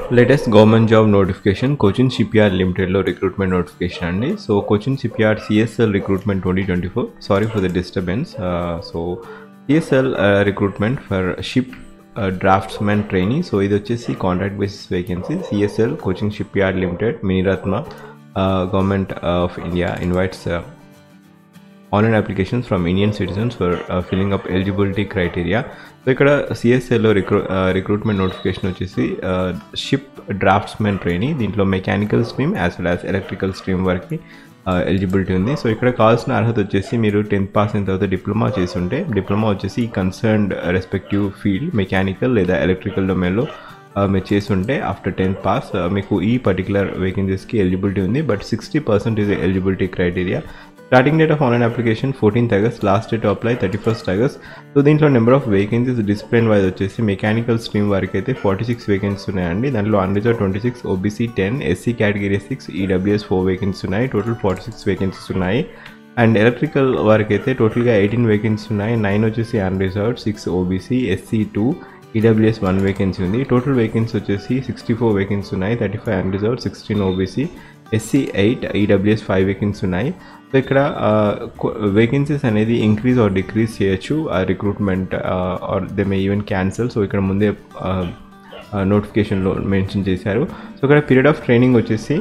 Latest government job notification Cochin Shipyard Limited లో recruitment notification అండి. So Cochin Shipyard CSL recruitment 2024. Sorry for the disturbance. So CSL recruitment for ship draftsman trainee. So ఇది వచ్చేసి contract basis vacancy. CSL Cochin Shipyard Limited Miniratna Government of India invites online applications from Indian citizens for filling up eligibility criteria. So ఇక్కడ సిఎస్ఎల్లో recruitment notification వచ్చేసి ship draughtsmen trainee, దీంట్లో mechanical stream as well as electrical stream వరకు eligibility ఉంది. So ఇక్కడ కావాల్సిన అర్హత వచ్చేసి మీరు 10th పాస్ అయిన తర్వాత డిప్లొమా చేస్తుంటే, డిప్లొమా వచ్చేసి కన్సర్న్డ్ రెస్పెక్టివ్ ఫీల్డ్ మెకానికల్ లేదా ఎలక్ట్రికల్ డొమైన్లో మీరు చేస్తుంటే ఆఫ్టర్ 10th పాస్ మీకు ఈ పర్టికులర్ వేకెన్సీస్కి ఎలిజిబిలిటీ ఉంది. But 60% is eligibility criteria. Starting date of online application 14th August, last date apply 31st August. So దీంట్లో number of vacancies discipline wise వచ్చేసి మెకానికల్ స్ట్రీమ్ వరకు అయితే 46 వేకెన్సీస్ ఉన్నాయండి. దాంట్లో unreserved 26, OBC 10, SC category 6, EWS 4 vacancies ఉన్నాయి. Total 46 vacancies ఉన్నాయి. And electrical వరకు అయితే టోటల్గా 18 వేకెన్సీస్ ఉన్నాయి. 9 వచ్చేసి అన్రిజర్వ్డ్, 6 ఓబీసీ, ఎస్సీ 2, ఈడబ్ల్యూఎస్ 1 వేకెన్సీ ఉంది. టోటల్ వేకెన్సీ వచ్చేసి 64 వేకెన్సీ ఉన్నాయి. 35 అన్రిజర్వ్డ్, 16 ఓబీసీ, ఎస్సీ 8, ఈడబ్ల్యూఎస్ 5 వేకెన్సీ ఉన్నాయి. సో ఇక్కడ వేకెన్సీస్ అనేది ఇంక్రీజ్ ఆర్ డిక్రీజ్ చేయొచ్చు recruitment or they may even cancel. So ఇక్కడ ముందే నోటిఫికేషన్లో మెన్షన్ చేశారు. సో ఇక్కడ పీరియడ్ ఆఫ్ ట్రైనింగ్ వచ్చేసి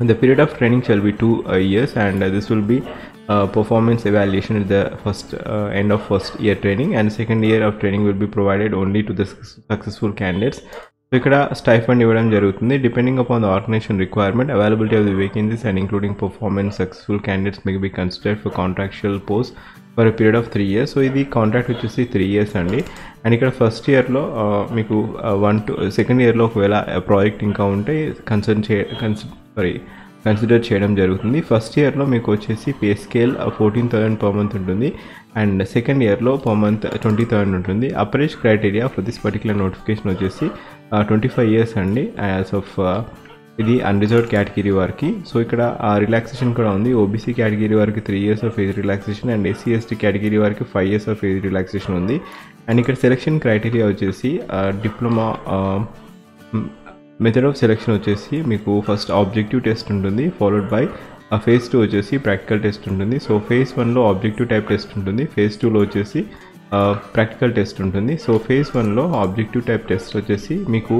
the period of training shall be 2 years and this will be performance evaluation at the end of first year training, and second year of training will be provided only to the successful candidates. So ఇక్కడ stipend ఇవ్వడం జరుగుతుంది. Depending upon the organisation requirement, availability of the vacancies and including performance successful candidates may be considered for contractual post for period of 3 years. సో ఇది contract వచ్చేసి 3 years అండి. And ఇక్కడ first ఇయర్లో మీకు సెకండ్ ఇయర్లో ఒకవేళ ప్రాజెక్ట్ ఇంకా ఉంటే కన్సిడర్ చేయడం జరుగుతుంది. ఫస్ట్ ఇయర్లో మీకు వచ్చేసి పే స్కేల్ 14,000 per month ఉంటుంది. అండ్ సెకండ్ ఇయర్లో పర్ మంత్ 20,000 ఉంటుంది. Upper age criteria for this particular notification వచ్చేసి 25 years అండి యాజ్ ఆఫ్ ఇది అన్రిజర్వ్డ్ కేటగిరీ వారికి. సో ఇక్కడ రిలాక్సేషన్ కూడా ఉంది. ఓబీసీ కేటగిరీ వారికి 3 years of age relaxation and SC ST category వారికి 5 years ఆఫ్ ఏజ్ రిలాక్సేషన్ ఉంది. అండ్ ఇక్కడ సెలెక్షన్ క్రైటీరియా వచ్చేసి డిప్లొమా మెథడ్ ఆఫ్ సెలెక్షన్ వచ్చేసి మీకు ఫస్ట్ ఆబ్జెక్టివ్ టెస్ట్ ఉంటుంది, ఫాలోడ్ బై phase 2 వచ్చేసి ప్రాక్టికల్ టెస్ట్ ఉంటుంది. సో phase 1లో ఆబ్జెక్టివ్ టైప్ టెస్ట్ ఉంటుంది, phase 2లో వచ్చేసి ప్రాక్టికల్ టెస్ట్ ఉంటుంది. సో phase 1లో ఆబ్జెక్టివ్ టైప్ టెస్ట్ వచ్చేసి మీకు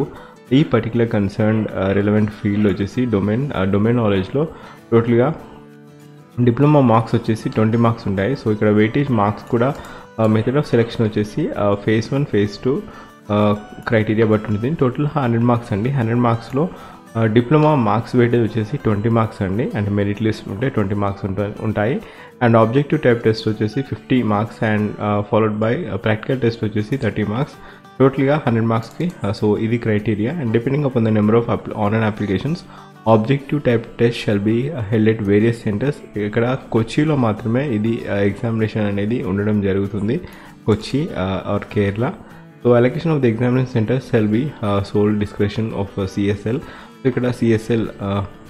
ఈ పర్టికులర్ కన్సర్న్ రిలవెంట్ ఫీల్డ్ వచ్చేసి డొమైన్ నాలెడ్జ్లో టోటల్గా డిప్లొమా మార్క్స్ వచ్చేసి 20 మార్క్స్ ఉంటాయి. సో ఇక్కడ వెయిటేజ్ మార్క్స్ కూడా మెథడ్ ఆఫ్ సెలెక్షన్ వచ్చేసి phase 1, phase 2 క్రైటీరియా బట్టి ఉంటుంది. టోటల్ 100 మార్క్స్ అండి. 100 మార్క్స్లో డిప్లొమా మార్క్స్ వెయిటేజ్ వచ్చేసి 20 మార్క్స్ అండి. అండ్ మెరిట్ లిస్ట్ ఉంటే 20 మార్క్స్ ఉంటాయి. అండ్ ఆబ్జెక్టివ్ టైప్ టెస్ట్ వచ్చేసి 50 marks and followed by practical test వచ్చేసి 30 మార్క్స్. టోటల్గా 100 మార్క్స్కి. సో ఇది criteria. And depending upon the number of online applications objective type test shall be held at various centres. ఇక్కడ కొచ్చిలో మాత్రమే ఇది ఎగ్జామినేషన్ అనేది ఉండడం జరుగుతుంది, Kochi or Kerala. So allocation of the examination centres shall be sole description of CSL. So ఇక్కడ CSL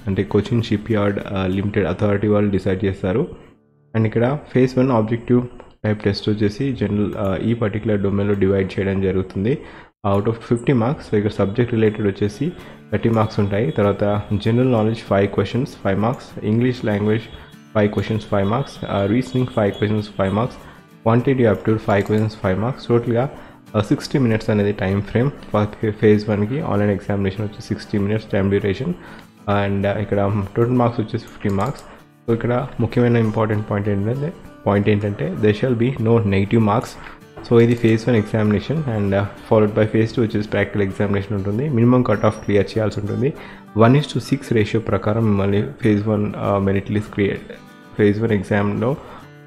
అంటే Cochin shipyard limited authority వాళ్ళు డిసైడ్ చేస్తారు. అండ్ ఇక్కడ phase 1 ఆబ్జెక్టివ్ టైప్ టెస్ట్ వచ్చేసి జనరల్ ఈ పర్టికులర్ డొమైన్లో డివైడ్ చేయడం జరుగుతుంది అవుట్ ఆఫ్ 50 మార్క్స్. సో ఇక్కడ సబ్జెక్ట్ రిలేటెడ్ వచ్చేసి 30 మార్క్స్ ఉంటాయి. తర్వాత general knowledge 5 questions 5 marks, English language 5 questions 5 marks, reasoning 5 questions 5 marks, quantitative aptitude 5 questions 5 marks. టోటల్గా 60 minutes అనేది టైం ఫ్రేమ్. phase 1కి ఆన్లైన్ ఎగ్జామినేషన్ వచ్చి 60 minutes టైం డ్యూరేషన్. అండ్ ఇక్కడ total marks వచ్చేసి 50 మార్క్స్. సో ఇక్కడ ముఖ్యమైన ఇంపార్టెంట్ పాయింట్ ఏంటంటే they shall be no negative marks. So ఇది phase 1 examination and followed by phase 2 వచ్చేసి ప్రాక్టికల్ ఎగ్జామినేషన్ ఉంటుంది. మినిమం కట్ ఆఫ్ క్లియర్ చేయాల్సి ఉంటుంది. 1:6 రేషియో ప్రకారం మిమ్మల్ని phase 1 మెరిట్ లిస్ట్ phase 1 ఎగ్జామ్లో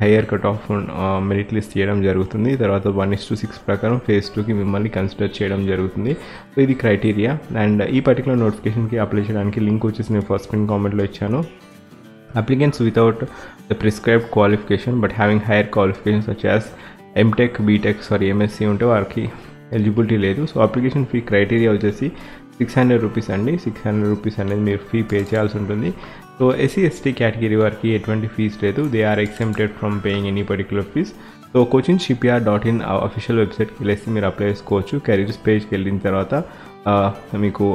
higher cut off merit list చేయడం జరుగుతుంది. తర్వాత 1:6 ప్రకారం phase 2కి మిమ్మల్ని కన్సిడర్ చేయడం జరుగుతుంది. సో ఇది క్రైటీరియా. అండ్ ఈ పర్టికులర్ నోటిఫికేషన్కి అప్లై చేయడానికి లింక్ వచ్చేసి నేను ఫస్ట్ పిన్ కామెంట్లో ఇచ్చాను. Applicants without the prescribed qualification but having higher qualification such as MTech, BTech, MSc ఉంటే వారికి ఎలిజిబిలిటీ లేదు. సో అప్లికేషన్ ఫీ క్రైటీరియా వచ్చేసి 600 రూపీస్ అండి. 600 రూపీస్ అనేది మీరు ఫీ పే చేయాల్సి ఉంటుంది. సో ఎస్సీ ఎస్టీ కేటగిరీ వారికి ఎటువంటి ఫీజ్ లేదు. They are exempted from paying any particular fees. So cochinshipyard.in official వెబ్సైట్కి వెళ్ళేసి మీరు అప్లై చేసుకోవచ్చు. కెరీర్స్ పేజ్కి వెళ్ళిన తర్వాత మీకు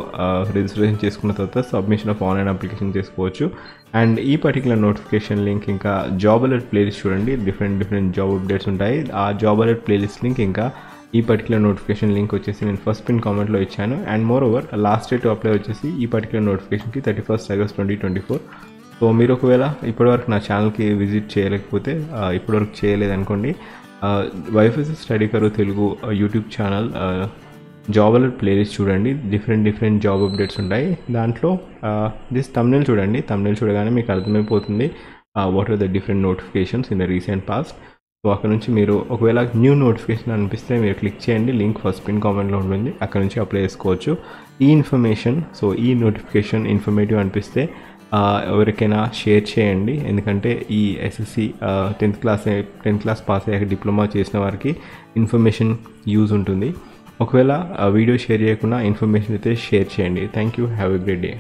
రిజిస్ట్రేషన్ చేసుకున్న తర్వాత సబ్మిషన్ ఆఫ్ ఆన్లైన్ అప్లికేషన్ చేసుకోవచ్చు. అండ్ ఈ పర్టికులర్ నోటిఫికేషన్ లింక్ ఇంకా జాబ్ అలర్ట్ ప్లేలిస్ట్ చూడండి, డిఫరెంట్ జాబ్ అప్డేట్స్ ఉంటాయి. ఆ జాబ్ అలర్ట్ ప్లేలిస్ట్ లింక్ ఇంకా ఈ పర్టికులర్ నోటిఫికేషన్ లింక్ వచ్చేసి నేను ఫస్ట్ పిన్ కామెంట్లో ఇచ్చాను. And more over last date to apply వచ్చేసి ఈ పర్టికులర్ నోటిఫికేషన్కి 31st August 2024. సో మీరు ఒకవేళ ఇప్పటివరకు నా ఛానల్కి విజిట్ చేయలేకపోతే, ఇప్పటివరకు చేయలేదనుకోండి, YFS study Karo Telugu YouTube channel job alert playlist చూడండి, డిఫరెంట్ జాబ్ అప్డేట్స్ ఉంటాయి. దాంట్లో దిస్ థంబ్నెయిల్ చూడండి, థంబ్నెయిల్ చూడగానే మీకు అర్థమైపోతుంది what are the different notifications in the recent past. So అక్కడ నుంచి మీరు ఒకవేళ న్యూ నోటిఫికేషన్ అనిపిస్తే మీరు క్లిక్ చేయండి, లింక్ ఫస్ట్ పిన్ కామెంట్లో ఉంటుంది, అక్కడ నుంచి అప్లై చేసుకోవచ్చు. ఈ ఇన్ఫర్మేషన్, సో ఈ నోటిఫికేషన్ ఇన్ఫర్మేటివ్ అనిపిస్తే ఎవరికైనా షేర్ చేయండి, ఎందుకంటే ఈ ఎస్ఎస్సి 10th క్లాస్ పాస్ అయ్యాక డిప్లొమా చేసిన వారికి ఇన్ఫర్మేషన్ యూజ్ ఉంటుంది. ఒకవేళ వీడియో షేర్ చేయకుండా ఇన్ఫర్మేషన్ అయితే షేర్ చేయండి. Thank you, have a great day.